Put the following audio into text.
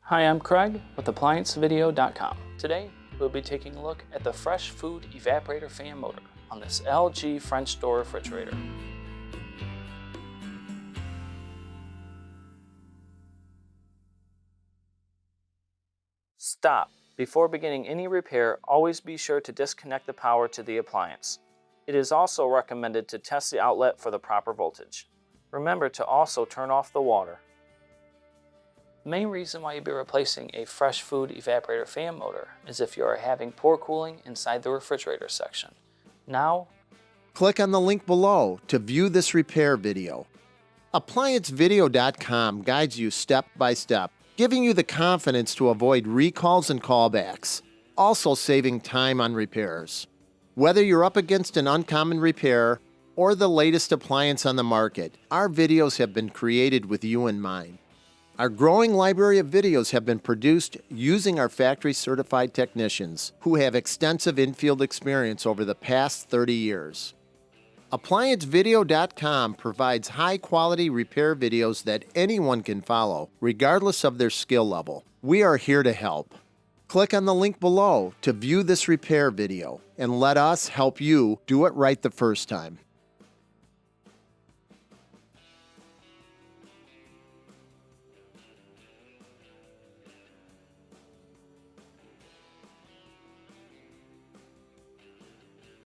Hi, I'm Craig with ApplianceVideo.com. Today, we'll be taking a look at the Fresh Food Evaporator fan motor on this LG French door refrigerator. Stop. Before beginning any repair, always be sure to disconnect the power to the appliance. It is also recommended to test the outlet for the proper voltage. Remember to also turn off the water. The main reason why you'll be replacing a Fresh Food Evaporator fan motor is if you are having poor cooling inside the refrigerator section. Now, click on the link below to view this repair video. ApplianceVideo.com guides you step by step, giving you the confidence to avoid recalls and callbacks, also saving time on repairs. Whether you're up against an uncommon repair or the latest appliance on the market, our videos have been created with you in mind. Our growing library of videos have been produced using our factory-certified technicians who have extensive infield experience over the past 30 years. ApplianceVideo.com provides high-quality repair videos that anyone can follow, regardless of their skill level. We are here to help. Click on the link below to view this repair video and let us help you do it right the first time.